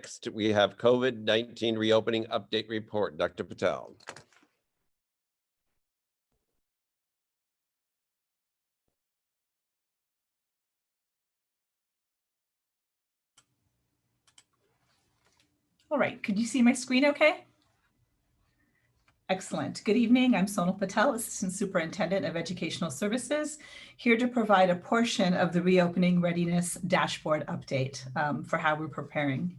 Next, we have COVID-19 reopening update report. Dr. Patel. All right, could you see my screen okay? Excellent. Good evening. I'm Sonal Patel, Assistant Superintendent of Educational Services, here to provide a portion of the reopening readiness dashboard update for how we're preparing.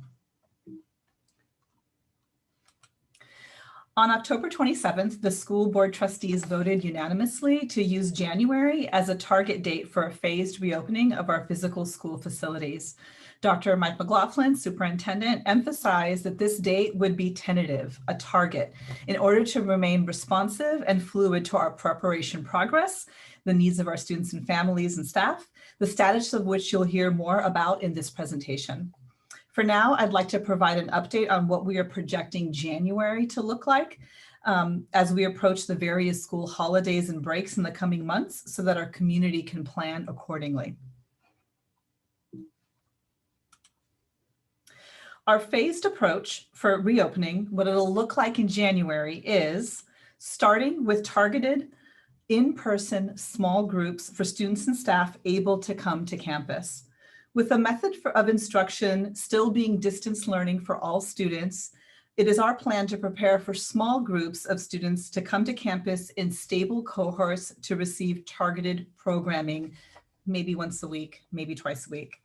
On October 27th, the school board trustees voted unanimously to use January as a target date for a phased reopening of our physical school facilities. Dr. Mike McLaughlin, superintendent, emphasized that this date would be tentative, a target, in order to remain responsive and fluid to our preparation progress, the needs of our students and families and staff, the status of which you'll hear more about in this presentation. For now, I'd like to provide an update on what we are projecting January to look like as we approach the various school holidays and breaks in the coming months so that our community can plan accordingly. Our phased approach for reopening, what it'll look like in January is starting with targeted in-person small groups for students and staff able to come to campus. With a method of instruction still being distance learning for all students, it is our plan to prepare for small groups of students to come to campus in stable cohorts to receive targeted programming, maybe once a week, maybe twice a week.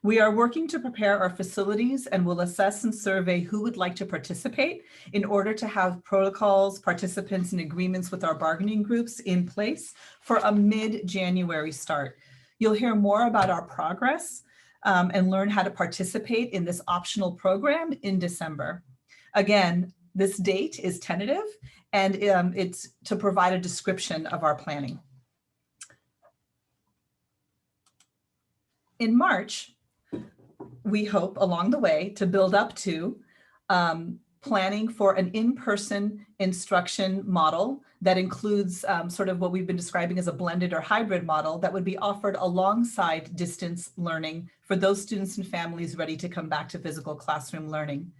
We are working to prepare our facilities and will assess and survey who would like to participate in order to have protocols, participants, and agreements with our bargaining groups in place for a mid-January start. You'll hear more about our progress and learn how to participate in this optional program in December. Again, this date is tentative and it's to provide a description of our planning. In March, we hope along the way to build up to planning for an in-person instruction model that includes sort of what we've been describing as a blended or hybrid model that would be offered alongside distance learning for those students and families ready to come back to physical classroom learning.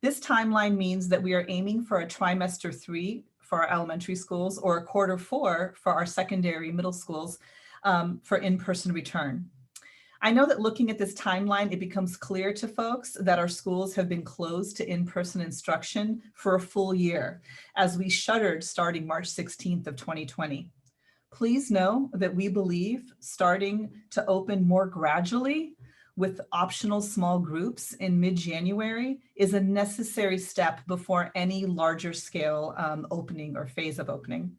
This timeline means that we are aiming for a trimester 3 for our elementary schools or a quarter 4 for our secondary middle schools for in-person return. I know that looking at this timeline, it becomes clear to folks that our schools have been closed to in-person instruction for a full year as we shuttered starting March 16th of 2020. Please know that we believe starting to open more gradually with optional small groups in mid-January is a necessary step before any larger scale opening or phase of opening.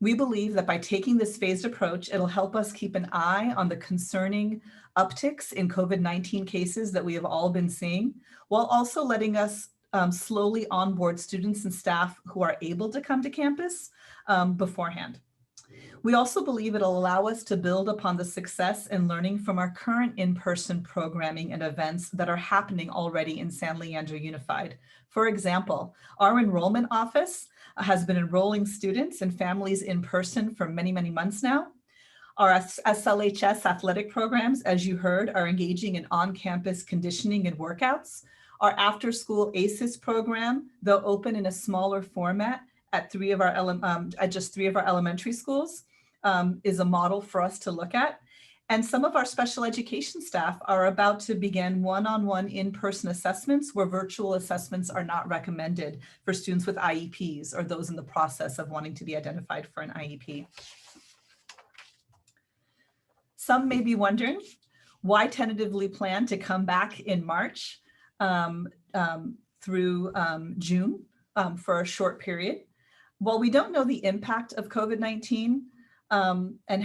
We believe that by taking this phased approach, it'll help us keep an eye on the concerning upticks in COVID-19 cases that we have all been seeing, while also letting us slowly onboard students and staff who are able to come to campus beforehand. We also believe it'll allow us to build upon the success and learning from our current in-person programming and events that are happening already in San Leandro Unified. For example, our enrollment office has been enrolling students and families in person for many, many months now. Our SLHS athletic programs, as you heard, are engaging in on-campus conditioning and workouts. Our after-school ACES program, though open in a smaller format at just 3 of our elementary schools, is a model for us to look at. And some of our special education staff are about to begin one-on-one in-person assessments where virtual assessments are not recommended for students with IEPs or those in the process of wanting to be identified for an IEP. Some may be wondering why tentatively plan to come back in March through June for a short period. While we don't know the impact of COVID-19, and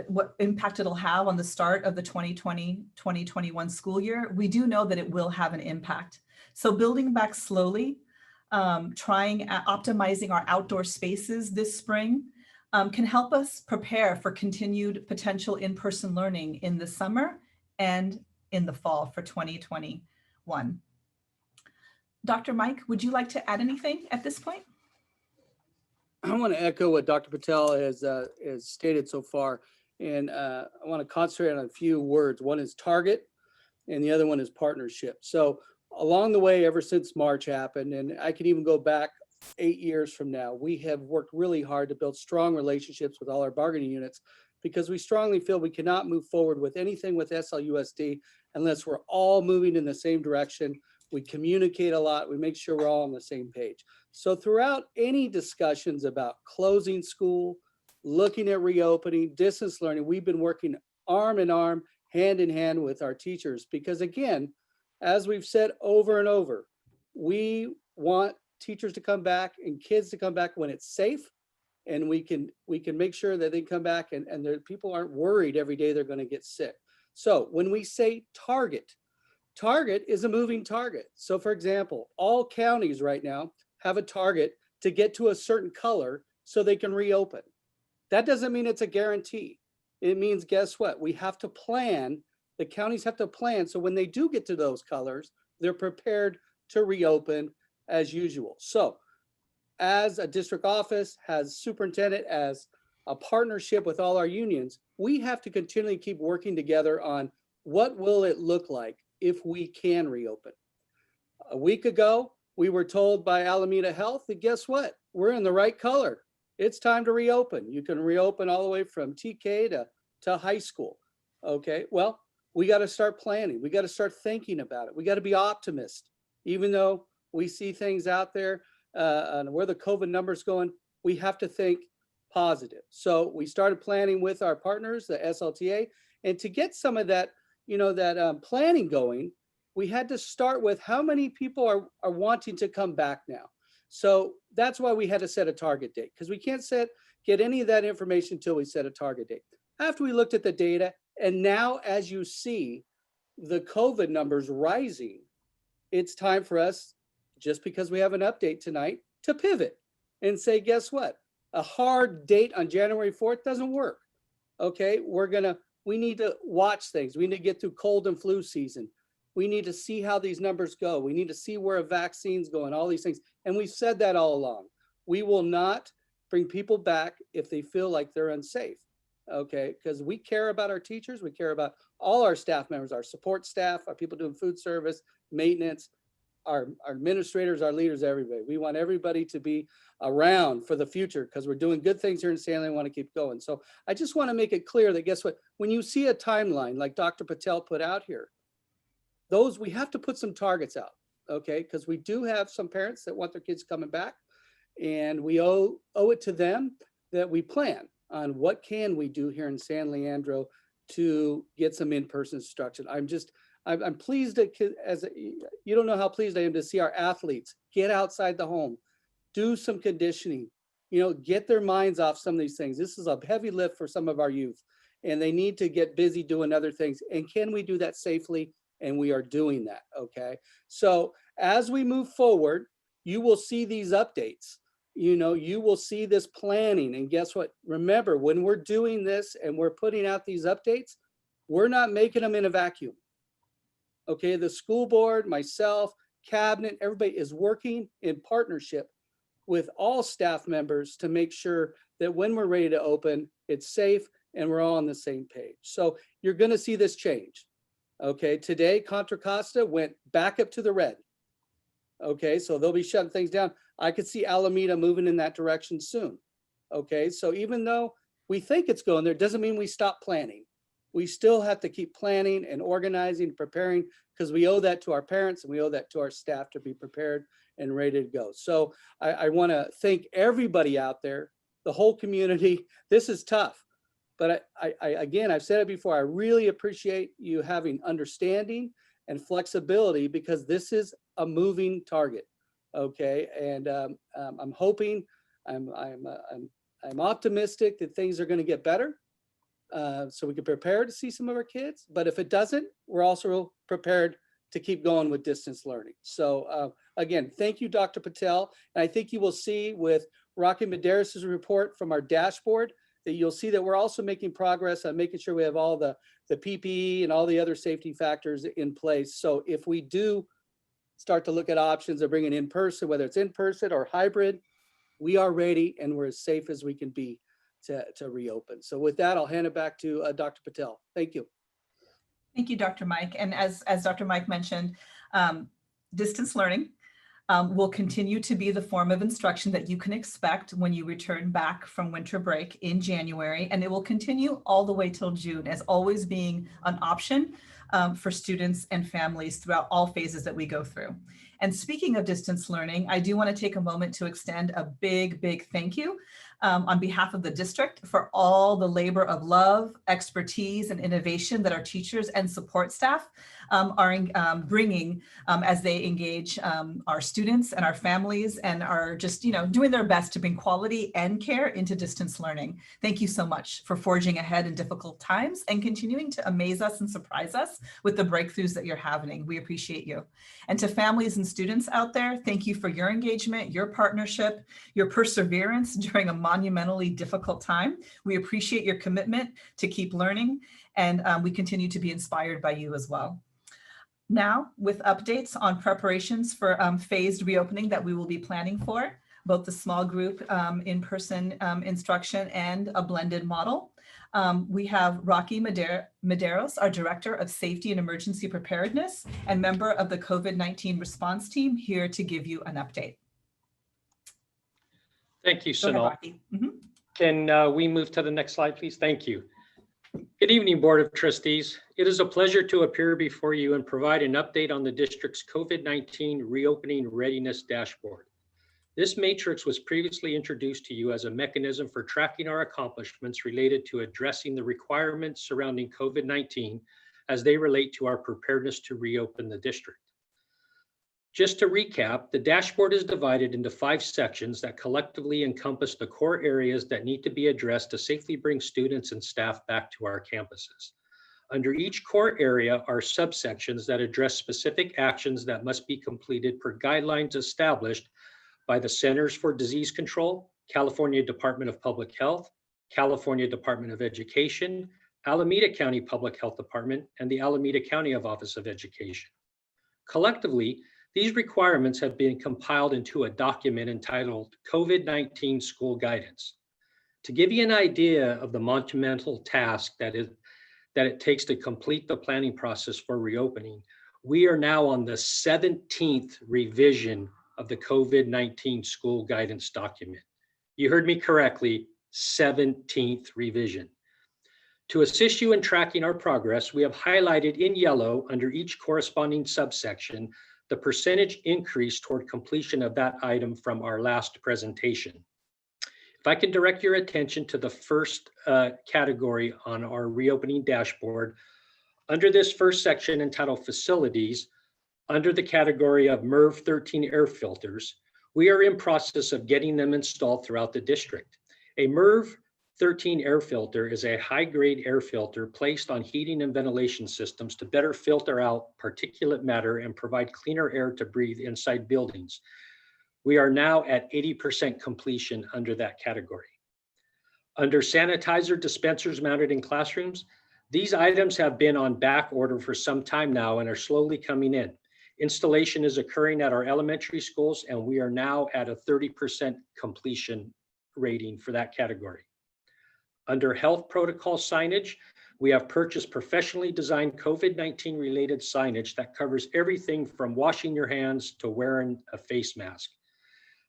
what impact it'll have on the start of the 2020-2021 school year, we do know that it will have an impact. So building back slowly, optimizing our outdoor spaces this spring can help us prepare for continued potential in-person learning in the summer and in the fall for 2021. Dr. Mike, would you like to add anything at this point? I want to echo what Dr. Patel has stated so far, and I want to concentrate on a few words. One is target, and the other one is partnership. So along the way, ever since March happened, and I can even go back 8 years from now, we have worked really hard to build strong relationships with all our bargaining units because we strongly feel we cannot move forward with anything with SLUSD unless we're all moving in the same direction. We communicate a lot. We make sure we're all on the same page. So throughout any discussions about closing school, looking at reopening, distance learning, we've been working arm in arm, hand in hand with our teachers because again, as we've said over and over, we want teachers to come back and kids to come back when it's safe, and we can make sure that they come back and their people aren't worried every day they're going to get sick. So when we say target is a moving target. So for example, all counties right now have a target to get to a certain color so they can reopen. That doesn't mean it's a guarantee. It means, guess what? We have to plan. The counties have to plan. So when they do get to those colors, they're prepared to reopen as usual. So as a district office, as superintendent, as a partnership with all our unions, we have to continually keep working together on what will it look like if we can reopen. A week ago, we were told by Alameda Health that guess what? We're in the right color. It's time to reopen. You can reopen all the way from TK to high school. Okay, well, we got to start planning. We got to start thinking about it. We got to be optimists, even though we see things out there and where the COVID numbers going, we have to think positive. So we started planning with our partners, the SLTA, and to get some of that, that planning going, we had to start with how many people are wanting to come back now. So that's why we had to set a target date because we can't get any of that information until we set a target date. After we looked at the data, and now as you see the COVID numbers rising, it's time for us, just because we have an update tonight, to pivot and say, guess what? A hard date on January 4th doesn't work. Okay, we need to watch things. We need to get through cold and flu season. We need to see how these numbers go. We need to see where a vaccine's going, all these things. And we've said that all along. We will not bring people back if they feel like they're unsafe. Okay, because we care about our teachers. We care about all our staff members, our support staff, our people doing food service, maintenance, our administrators, our leaders, everybody. We want everybody to be around for the future because we're doing good things here in Stanley. We want to keep going. So I just want to make it clear that guess what? When you see a timeline like Dr. Patel put out here, we have to put some targets out, okay? Because we do have some parents that want their kids coming back, and we owe it to them that we plan on what can we do here in San Leandro to get some in-person instruction. I'm pleased you don't know how pleased I am to see our athletes get outside the home, do some conditioning, get their minds off some of these things. This is a heavy lift for some of our youth, and they need to get busy doing other things. And can we do that safely? And we are doing that, okay? So as we move forward, you will see these updates. You will see this planning. And guess what? Remember, when we're doing this and we're putting out these updates, we're not making them in a vacuum. Okay, the school board, myself, cabinet, everybody is working in partnership with all staff members to make sure that when we're ready to open, it's safe and we're all on the same page. So you're going to see this change. Okay, today Contra Costa went back up to the red. Okay, so they'll be shutting things down. I could see Alameda moving in that direction soon. Okay, so even though we think it's going there, doesn't mean we stop planning. We still have to keep planning and organizing, preparing, because we owe that to our parents and we owe that to our staff to be prepared and ready to go. So I want to thank everybody out there, the whole community. This is tough, but again, I've said it before, I really appreciate you having understanding and flexibility because this is a moving target. Okay, and I'm hoping, I'm optimistic that things are going to get better. So we can prepare to see some of our kids, but if it doesn't, we're also prepared to keep going with distance learning. So again, thank you, Dr. Patel. And I think you will see with Rocky Medeiros' report from our dashboard that you'll see that we're also making progress on making sure we have all the PPE and all the other safety factors in place. So if we do start to look at options of bringing in person, whether it's in person or hybrid, we are ready and we're as safe as we can be to reopen. So with that, I'll hand it back to Dr. Patel. Thank you. Thank you, Dr. Mike. And as Dr. Mike mentioned, Distance learning will continue to be the form of instruction that you can expect when you return back from winter break in January, and it will continue all the way till June as always being an option for students and families throughout all phases that we go through. And speaking of distance learning, I do want to take a moment to extend a big thank you on behalf of the district for all the labor of love, expertise, and innovation that our teachers and support staff are bringing as they engage our students and our families and are just, doing their best to bring quality and care into distance learning. Thank you so much for forging ahead in difficult times and continuing to amaze us and surprise us with the breakthroughs that you're having. We appreciate you. And to families and students out there, thank you for your engagement, your partnership, your perseverance during a monumentally difficult time. We appreciate your commitment to keep learning, and we continue to be inspired by you as well. Now, with updates on preparations for phased reopening that we will be planning for, both the small group in-person instruction and a blended model. We have Rocky Medeiros, our Director of Safety and Emergency Preparedness and member of the COVID-19 response team, here to give you an update. Thank you, Go ahead, Sonal. Rocky. Can we move to the next slide, please? Thank you. Good evening, Board of Trustees. It is a pleasure to appear before you and provide an update on the district's COVID-19 reopening readiness dashboard. This matrix was previously introduced to you as a mechanism for tracking our accomplishments related to addressing the requirements surrounding COVID-19 as they relate to our preparedness to reopen the district. Just to recap, the dashboard is divided into 5 sections that collectively encompass the core areas that need to be addressed to safely bring students and staff back to our campuses. Under each core area are subsections that address specific actions that must be completed per guidelines established by the Centers for Disease Control, California Department of Public Health, California Department of Education, Alameda County Public Health Department, and the Alameda County Office of Education. Collectively, these requirements have been compiled into a document entitled COVID-19 School Guidance. To give you an idea of the monumental task that it takes to complete the planning process for reopening, we are now on the 17th revision of the COVID-19 School Guidance document. You heard me correctly, 17th revision. To assist you in tracking our progress, we have highlighted in yellow under each corresponding subsection the percentage increase toward completion of that item from our last presentation. If I can direct your attention to the first category on our reopening dashboard, under this first section entitled Facilities, under the category of MERV 13 air filters, we are in process of getting them installed throughout the district. A MERV 13 air filter is a high-grade air filter placed on heating and ventilation systems to better filter out particulate matter and provide cleaner air to breathe inside buildings. We are now at 80% completion under that category. Under sanitizer dispensers mounted in classrooms, these items have been on back order for some time now and are slowly coming in. Installation is occurring at our elementary schools, and we are now at a 30% completion rating for that category. Under health protocol signage, we have purchased professionally designed COVID-19 related signage that covers everything from washing your hands to wearing a face mask.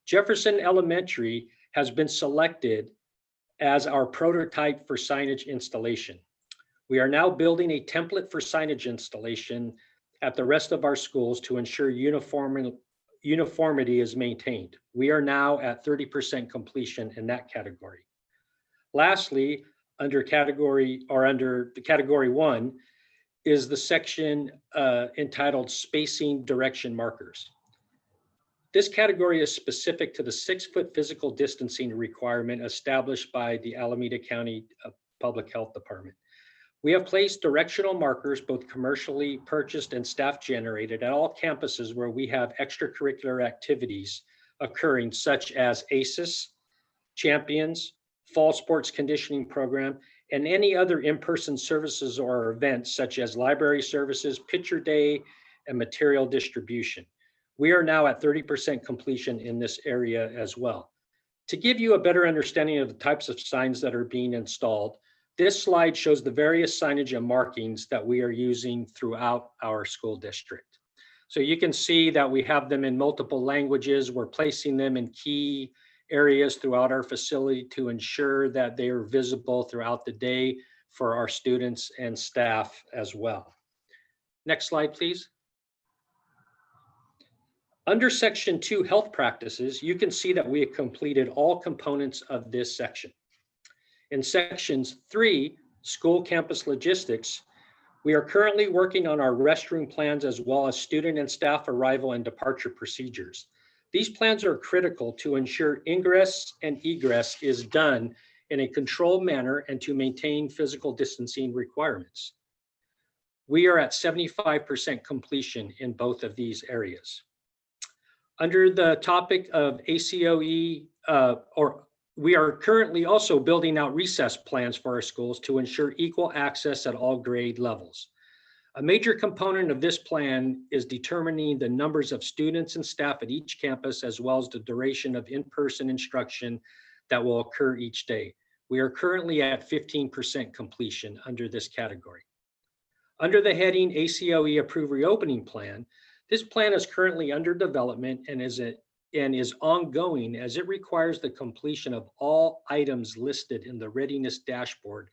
Jefferson Elementary has been selected as our prototype for signage installation. We are now building a template for signage installation at the rest of our schools to ensure uniformity is maintained. We are now at 30% completion in that category. Lastly, under the category 1 is the section entitled Spacing Direction Markers. This category is specific to the 6-foot physical distancing requirement established by the Alameda County Public Health Department. We have placed directional markers, both commercially purchased and staff generated, at all campuses where we have extracurricular activities occurring, such as ACES, Champions, Fall Sports Conditioning Program, and any other in-person services or events such as library services, picture day, and material distribution. We are now at 30% completion in this area as well. To give you a better understanding of the types of signs that are being installed, this slide shows the various signage and markings that we are using throughout our school district. So you can see that we have them in multiple languages. We're placing them in key areas throughout our facility to ensure that they are visible throughout the day for our students and staff as well. Next slide, please. Under section 2, health practices, you can see that we have completed all components of this section. In sections 3, school campus logistics, we are currently working on our restroom plans as well as student and staff arrival and departure procedures. These plans are critical to ensure ingress and egress is done in a controlled manner and to maintain physical distancing requirements. We are at 75% completion in both of these areas. Under the topic of ACOE, we are currently also building out recess plans for our schools to ensure equal access at all grade levels. A major component of this plan is determining the numbers of students and staff at each campus, as well as the duration of in-person instruction that will occur each day. We are currently at 15% completion under this category. Under the heading ACOE Approved Reopening Plan, this plan is currently under development and is ongoing as it requires the completion of all items listed in the readiness dashboard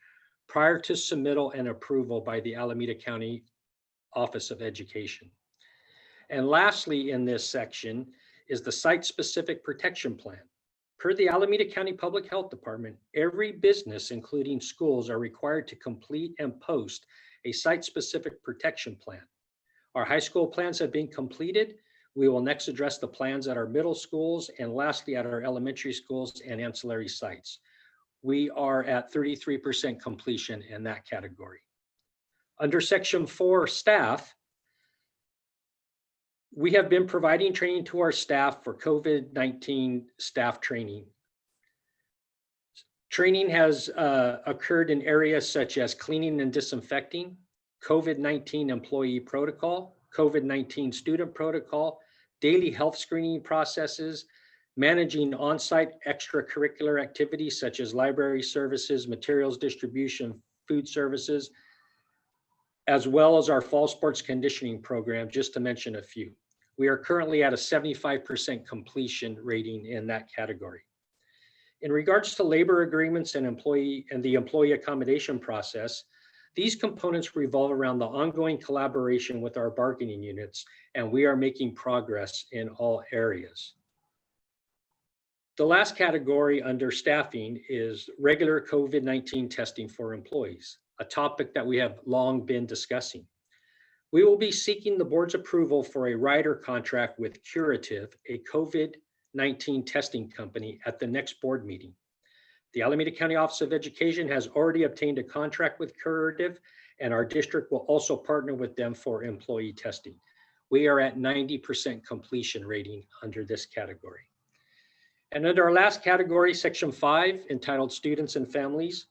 prior to submittal and approval by the Alameda County Office of Education. And lastly, in this section is the site-specific protection plan. Per the Alameda County Public Health Department, every business, including schools, are required to complete and post a site-specific protection plan. Our high school plans have been completed. We will next address the plans at our middle schools and lastly at our elementary schools and ancillary sites. We are at 33% completion in that category. Under section 4, staff, we have been providing training to our staff for COVID-19 staff training. Training has occurred in areas such as cleaning and disinfecting, COVID-19 employee protocol, COVID-19 student protocol, daily health screening processes, managing on-site extracurricular activities such as library services, materials distribution, food services, as well as our fall sports conditioning program, just to mention a few. We are currently at a 75% completion rating in that category. In regards to labor agreements and the employee accommodation process, these components revolve around the ongoing collaboration with our bargaining units, and we are making progress in all areas. The last category under staffing is regular COVID-19 testing for employees, a topic that we have long been discussing. We will be seeking the board's approval for a rider contract with Curative, a COVID-19 testing company, at the next board meeting. The Alameda County Office of Education has already obtained a contract with Curative, and our district will also partner with them for employee testing. We are at 90% completion rating under this category. And under our last category, section 5, entitled Students and Families,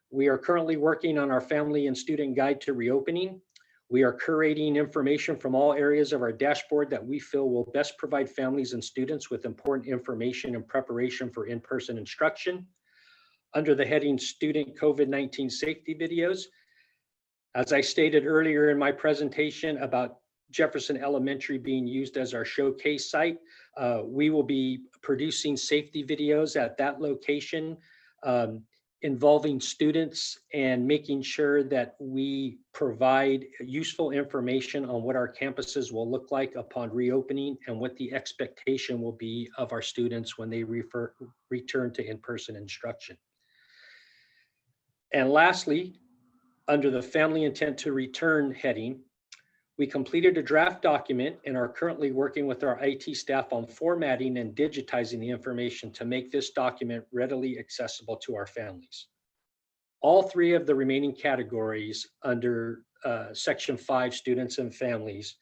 we are currently working on our family and student guide to reopening. We are curating information from all areas of our dashboard that we feel will best provide families and students with important information in preparation for in-person instruction. Under the heading Student COVID-19 Safety Videos, as I stated earlier in my presentation about Jefferson Elementary being used as our showcase site, we will be producing safety videos at that location involving students and making sure that we provide useful information on what our campuses will look like upon reopening and what the expectation will be of our students when they return to in-person instruction. And lastly, under the Family Intent to Return heading, we completed a draft document and are currently working with our IT staff on formatting and digitizing the information to make this document readily accessible to our families. All 3 of the remaining categories under section 5, students and families,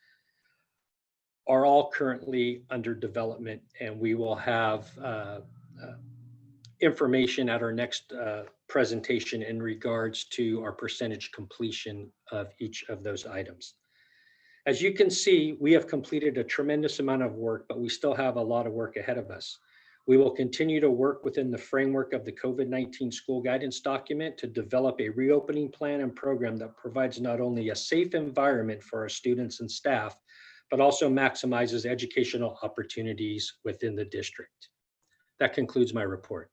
are all currently under development, and we will have information at our next presentation in regards to our percentage completion of each of those items. As you can see, we have completed a tremendous amount of work, but we still have a lot of work ahead of us. We will continue to work within the framework of the COVID-19 school guidance document to develop a reopening plan and program that provides not only a safe environment for our students and staff, but also maximizes educational opportunities within the district. That concludes my report.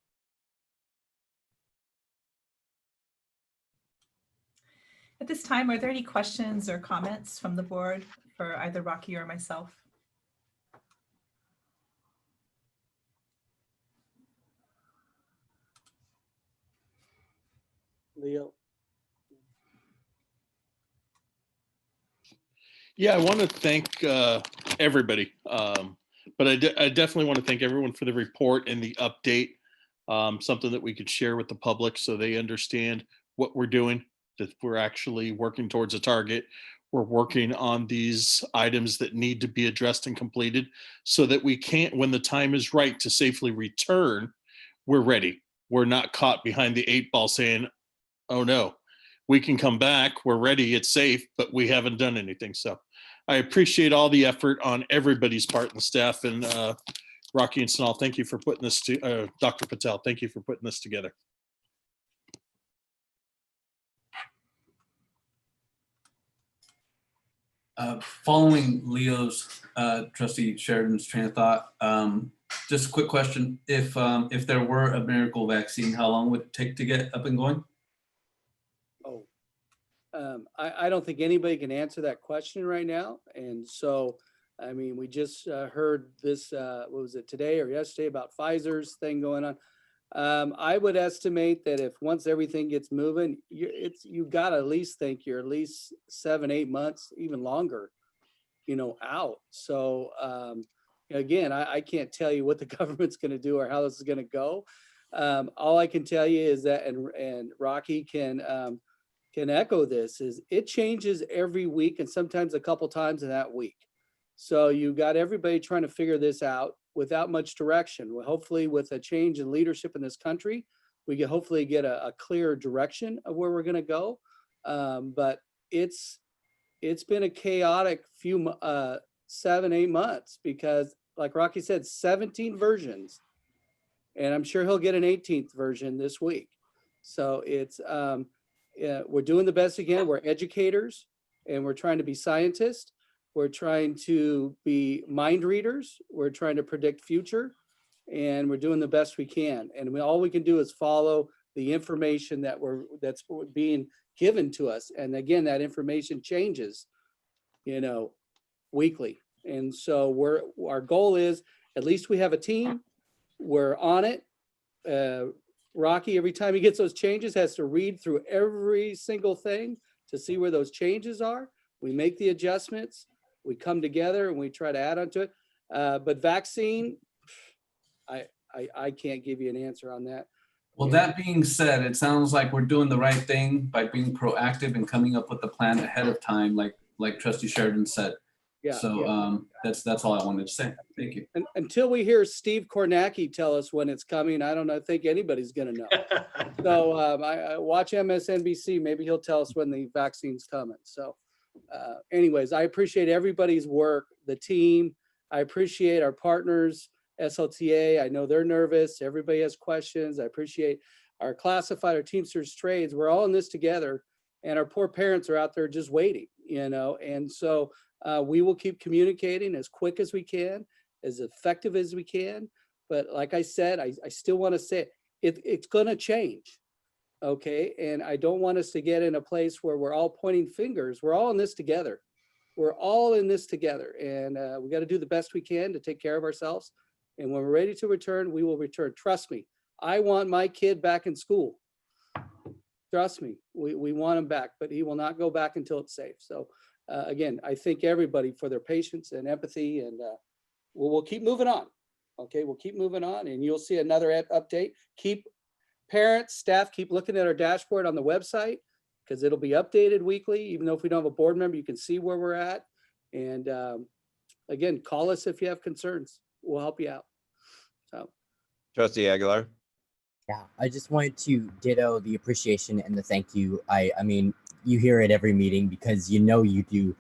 At this time, are there any questions or comments from the board for either Rocky or myself? Leo? Yeah, I want to thank everybody, but I definitely want to thank everyone for the report and the update. Something that we could share with the public so they understand what we're doing, that we're actually working towards a target. We're working on these items that need to be addressed and completed so that we can't, when the time is right to safely return, we're ready. We're not caught behind the 8 ball saying, oh no, we can come back, we're ready, it's safe, but we haven't done anything. So I appreciate all the effort on everybody's part and the staff, and Rocky and Sanal, thank you for putting this to, Dr. Patel, thank you for putting this together. Following Leo's, Trustee Sheridan's train of thought, just a quick question. If there were a miracle vaccine, how long would it take to get up and going? Oh, I don't think anybody can answer that question right now. And so, I mean, we just heard this, what was it, today or yesterday, about Pfizer's thing going on. I would estimate that if once everything gets moving, you got to at least think you're at least 7-8 months, even longer, out. So again, I can't tell you what the government's going to do or how this is going to go. All I can tell you is that, and Rocky can echo this, is it changes every week and sometimes a couple times in that week. So you got everybody trying to figure this out without much direction. Well, hopefully with a change in leadership in this country, we can hopefully get a clear direction of where we're going to go. But it's been a chaotic few 7-8 months because, like Rocky said, 17 versions, and I'm sure he'll get an 18th version this week. So it's we're doing the best again. We're educators and we're trying to be scientists. We're trying to be mind readers. We're trying to predict future, and we're doing the best we can. And all we can do is follow the information that's being given to us. And again, that information changes, weekly. And so our goal is, at least we have a team. We're on it. Rocky, every time he gets those changes, has to read through every single thing to see where those changes are. We make the adjustments. We come together and we try to add onto it. But vaccine, I can't give you an answer on that. Well, that being said, it sounds like we're doing the right thing by being proactive and coming up with the plan ahead of time, like Trustee Sheridan said. Yeah. So that's all I wanted to say. Thank you. And until we hear Steve Kornacki tell us when it's coming, I think anybody's going to know. So I watch MSNBC. Maybe he'll tell us when the vaccine's coming. So anyways, I appreciate everybody's work, the team. I appreciate our partners, SLTA. I know they're nervous. Everybody has questions. I appreciate our classified, our Teamsters trades. We're all in this together, and our poor parents are out there just waiting, and so we will keep communicating as quick as we can, as effective as we can. But like I said, I still want to say it's going to change. Okay. And I don't want us to get in a place where we're all pointing fingers. We're all in this together. We're all in this together. And we got to do the best we can to take care of ourselves. And when we're ready to return, we will return. Trust me. I want my kid back in school. Trust me. We want him back, but he will not go back until it's safe. So again, I thank everybody for their patience and empathy, and we'll keep moving on. Okay. We'll keep moving on, and you'll see another update. Parents, staff, keep looking at our dashboard on the website because it'll be updated weekly. Even though if we don't have a board member, you can see where we're at. And again, call us if you have concerns. We'll help you out. So, Trustee Aguilar. Yeah, I just wanted to ditto the appreciation and the thank you. I mean, you hear it every meeting because you do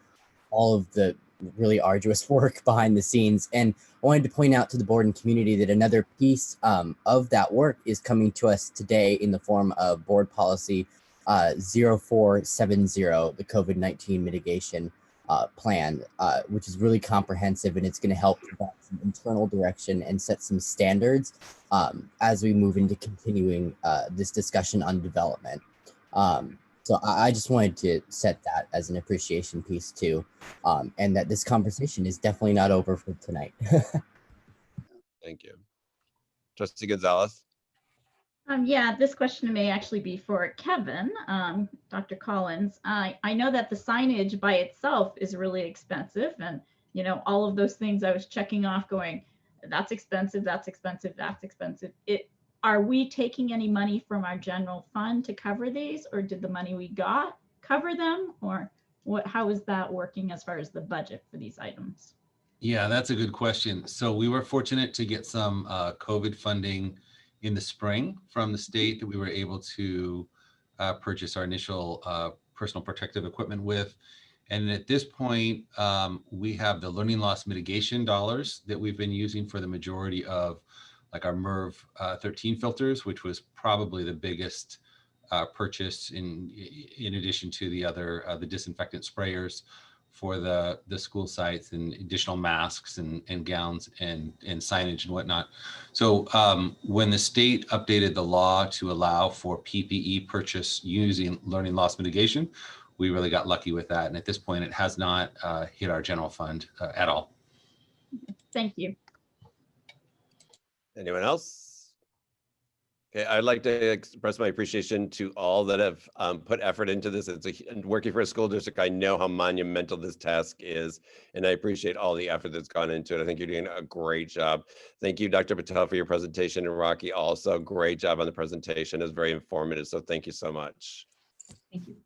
all of the really arduous work behind the scenes. And I wanted to point out to the board and community that another piece of that work is coming to us today in the form of board policy 0470, the COVID-19 mitigation plan, which is really comprehensive, and it's going to help provide some internal direction and set some standards as we move into continuing this discussion on development. So I just wanted to set that as an appreciation piece too, and that this conversation is definitely not over for tonight. Thank you. Trustee Gonzalez. Yeah, this question may actually be for Kevin, Dr. Collins. I know that the signage by itself is really expensive, and you know, all of those things I was checking off going, that's expensive, that's expensive, that's expensive. Are we taking any money from our general fund to cover these, or did the money we got cover them, or how is that working as far as the budget for these items? Yeah, that's a good question. So we were fortunate to get some COVID funding in the spring from the state that we were able to purchase our initial personal protective equipment with. And at this point, we have the learning loss mitigation dollars that we've been using for the majority of like our MERV 13 filters, which was probably the biggest purchase in addition to the other, the disinfectant sprayers for the school sites, and additional masks and gowns and signage and whatnot. So when the state updated the law to allow for PPE purchase using learning loss mitigation, we really got lucky with that. And at this point, it has not hit our general fund at all. Thank you. Anyone else? Okay, I'd like to express my appreciation to all that have put effort into this. Working for a school district, I know how monumental this task is, and I appreciate all the effort that's gone into it. I think you're doing a great job. Thank you, Dr. Patel, for your presentation, and Rocky also, great job on the presentation. It was very informative, so thank you so much. Thank you.